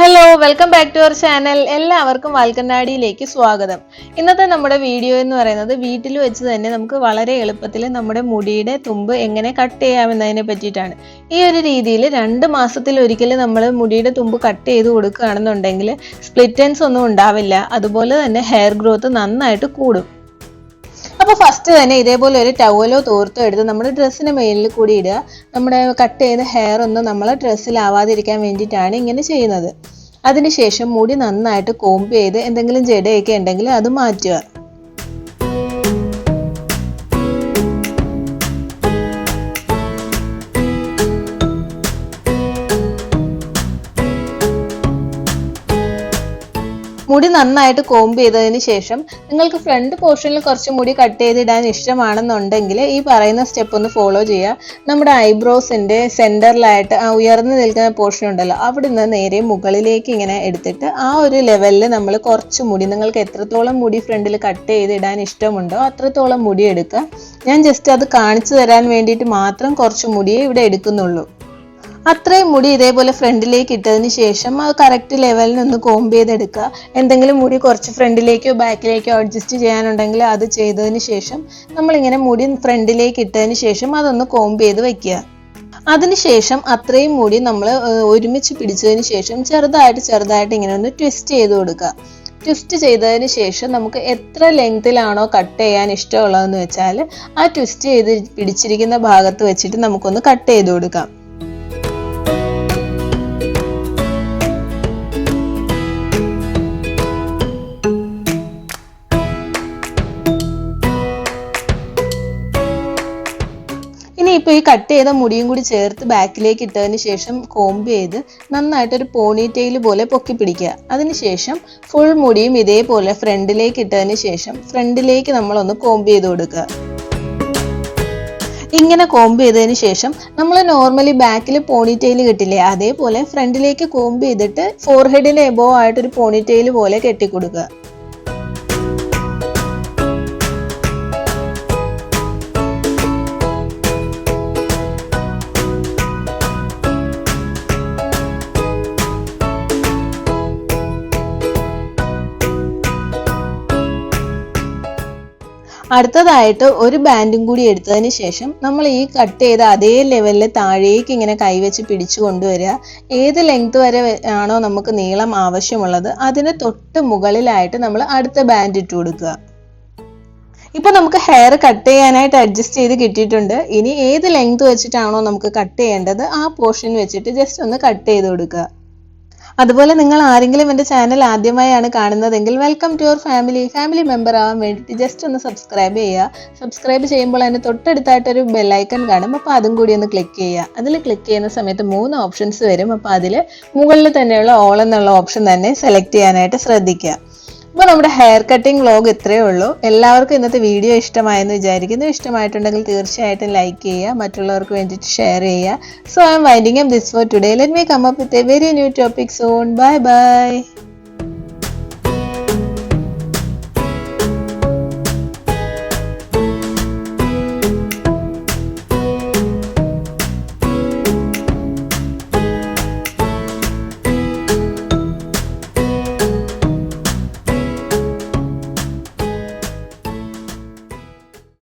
Hello, welcome back to our channel. എല്ലാവർക്കും വാൽക്കണ്ണാടിയിലേക്ക് സ്വാഗതം. ഇന്നത്തെ നമ്മുടെ വീഡിയോ എന്ന് പറയുന്നത് വീട്ടിൽ വെച്ച് തന്നെ നമുക്ക് വളരെ എളുപ്പത്തിൽ നമ്മുടെ മുടിയുടെ തുമ്പ് എങ്ങനെ കട്ട് ചെയ്യാമെന്നതിനെ പറ്റിയിട്ടാണ്. ഈ ഒരു രീതിയിൽ 2 മാസത്തിൽ ഒരിക്കൽ നമ്മൾ മുടിയുടെ തുമ്പ് കട്ട് ചെയ്ത് കൊടുക്കുകയാണെന്നുണ്ടെങ്കിൽ സ്പ്ലിറ്റ് എൻഡ്സ് ഒന്നും ഉണ്ടാവില്ല. അതുപോലെ തന്നെ ഹെയർ ഗ്രോത്ത് നന്നായിട്ട് കൂടും. അപ്പോൾ ഫസ്റ്റ് തന്നെ ഇതേപോലെ ഒരു ടവലോ തോർത്തോ എടുത്ത് നമ്മുടെ ഡ്രസ്സിന് മേലിൽ കൂടി ഇടുക. നമ്മുടെ കട്ട് ചെയ്ത ഹെയർ ഒന്നും നമ്മളെ ഡ്രസ്സിലാവാതിരിക്കാൻ വേണ്ടിയിട്ടാണ് ഇങ്ങനെ ചെയ്യുന്നത്. അതിനുശേഷം മുടി നന്നായിട്ട് കോംബ് ചെയ്ത് എന്തെങ്കിലും ജടയൊക്കെ ഉണ്ടെങ്കിൽ അത് മാറ്റുക. മുടി നന്നായിട്ട് കോംബ് ചെയ്തതിന് ശേഷം നിങ്ങൾക്ക് ഫ്രണ്ട് പോർഷനിൽ കുറച്ച് മുടി കട്ട് ചെയ്തിടാൻ ഇഷ്ടമാണെന്നുണ്ടെങ്കിൽ ഈ പറയുന്ന സ്റ്റെപ്പ് ഒന്ന് ഫോളോ ചെയ്യുക. നമ്മുടെ ഐബ്രോസിൻ്റെ സെൻറ്ററിലായിട്ട് ആ ഉയർന്നു നിൽക്കുന്ന പോർഷൻ ഉണ്ടല്ലോ, അവിടെ നിന്ന് നേരെ മുകളിലേക്ക് ഇങ്ങനെ എടുത്തിട്ട് ആ ഒരു ലെവലിൽ നമ്മൾ കുറച്ച് മുടി, നിങ്ങൾക്ക് എത്രത്തോളം മുടി ഫ്രണ്ടിൽ കട്ട് ചെയ്തിടാൻ ഇഷ്ടമുണ്ടോ അത്രത്തോളം മുടി എടുക്കുക. ഞാൻ ജസ്റ്റ് അത് കാണിച്ചു തരാൻ വേണ്ടിയിട്ട് മാത്രം കുറച്ച് മുടിയേ ഇവിടെ എടുക്കുന്നുള്ളൂ. അത്രയും മുടി ഇതേപോലെ ഫ്രണ്ടിലേക്ക് ഇട്ടതിന് ശേഷം അത് കറക്റ്റ് ലെവലിൽ ഒന്ന് കോംബ് ചെയ്തെടുക്കുക. എന്തെങ്കിലും മുടി കുറച്ച് ഫ്രണ്ടിലേക്കോ ബാക്കിലേക്കോ അഡ്ജസ്റ്റ് ചെയ്യാനുണ്ടെങ്കിൽ അത് ചെയ്തതിന് ശേഷം നമ്മളിങ്ങനെ മുടി ഫ്രണ്ടിലേക്ക് ഇട്ടതിന് ശേഷം അതൊന്ന് കോംബ് ചെയ്ത് വെക്കുക. അതിനുശേഷം അത്രയും മുടി നമ്മൾ ഒരുമിച്ച് പിടിച്ചതിന് ശേഷം ചെറുതായിട്ട് ഇങ്ങനെ ഒന്ന് ട്വിസ്റ്റ് ചെയ്ത് കൊടുക്കുക. ട്വിസ്റ്റ് ചെയ്തതിന് ശേഷം നമുക്ക് എത്ര ലെങ്തിലാണോ കട്ട് ചെയ്യാൻ ഇഷ്ടമുള്ളതെന്ന് വെച്ചാൽ ആ ട്വിസ്റ്റ് ചെയ്ത് പിടിച്ചിരിക്കുന്ന ഭാഗത്ത് വെച്ചിട്ട് നമുക്കൊന്ന് കട്ട് ചെയ്ത് കൊടുക്കാം. ഇനിയിപ്പോൾ ഈ കട്ട് ചെയ്ത മുടിയും കൂടി ചേർത്ത് ബാക്കിലേക്ക് ഇട്ടതിന് ശേഷം കോംബ് ചെയ്ത് നന്നായിട്ടൊരു പോണി ടെയിൽ പോലെ പൊക്കി പിടിക്കുക. അതിനുശേഷം ഫുൾ മുടിയും ഇതേപോലെ ഫ്രണ്ടിലേക്ക് ഇട്ടതിന് ശേഷം ഫ്രണ്ടിലേക്ക് നമ്മളൊന്ന് കോംബ് ചെയ്ത് കൊടുക്കുക. ഇങ്ങനെ കോംബ് ചെയ്തതിന് ശേഷം നമ്മൾ നോർമലി ബാക്കിൽ പോണി ടെയിൽ കെട്ടില്ലേ, അതേപോലെ ഫ്രണ്ടിലേക്ക് കോംബ് ചെയ്തിട്ട് ഫോർഹെഡിന് എബോവ് ആയിട്ടൊരു പോണി ടെയിൽ പോലെ കെട്ടിക്കൊടുക്കുക. അടുത്തതായിട്ട് ഒരു ബാൻഡും കൂടി എടുത്തതിന് ശേഷം നമ്മൾ ഈ കട്ട് ചെയ്ത അതേ ലെവലിൽ താഴേക്ക് ഇങ്ങനെ കൈവച്ച് പിടിച്ചു കൊണ്ടുവരിക. ഏത് ലെങ്ത് വരെ ആണോ നമുക്ക് നീളം ആവശ്യമുള്ളത് അതിന് തൊട്ട് മുകളിലായിട്ട് നമ്മൾ അടുത്ത ബാൻഡ് ഇട്ട് കൊടുക്കുക. ഇപ്പൊ നമുക്ക് ഹെയർ കട്ട് ചെയ്യാനായിട്ട് അഡ്ജസ്റ്റ് ചെയ്ത് കിട്ടിയിട്ടുണ്ട്. ഇനി ഏത് ലെങ്ത് വെച്ചിട്ടാണോ നമുക്ക് കട്ട് ചെയ്യേണ്ടത് ആ പോർഷൻ വെച്ചിട്ട് ജസ്റ്റ് ഒന്ന് കട്ട് ചെയ്ത് കൊടുക്കുക. അതുപോലെ നിങ്ങൾ ആരെങ്കിലും എൻ്റെ ചാനൽ ആദ്യമായാണ് കാണുന്നതെങ്കിൽ welcome to your family member ആവാൻ വേണ്ടിയിട്ട് ജസ്റ്റ് ഒന്ന് സബ്സ്ക്രൈബ് ചെയ്യുക. സബ്സ്ക്രൈബ് ചെയ്യുമ്പോൾ അതിന് തൊട്ടടുത്തായിട്ടൊരു ബെല്ലൈക്കൺ കാണും, അപ്പോൾ അതും കൂടി ഒന്ന് ക്ലിക്ക് ചെയ്യുക. അതിൽ ക്ലിക്ക് ചെയ്യുന്ന സമയത്ത് 3 ഓപ്ഷൻസ് വരും. അപ്പോൾ അതിൽ മുകളിൽ തന്നെയുള്ള ഓൾ എന്നുള്ള ഓപ്ഷൻ തന്നെ സെലക്ട് ചെയ്യാനായിട്ട് ശ്രദ്ധിക്കുക. അപ്പോൾ നമ്മുടെ ഹെയർ കട്ടിംഗ് വ്ലോഗ് ഇത്രയേ ഉള്ളൂ. എല്ലാവർക്കും ഇന്നത്തെ വീഡിയോ ഇഷ്ടമായെന്ന് വിചാരിക്കുന്നു. ഇഷ്ടമായിട്ടുണ്ടെങ്കിൽ തീർച്ചയായിട്ടും ലൈക്ക് ചെയ്യുക, മറ്റുള്ളവർക്ക് വേണ്ടിയിട്ട് ഷെയർ ചെയ്യുക. So I am winding up this for today. Let me come up with a very new topic soon. Bye bye.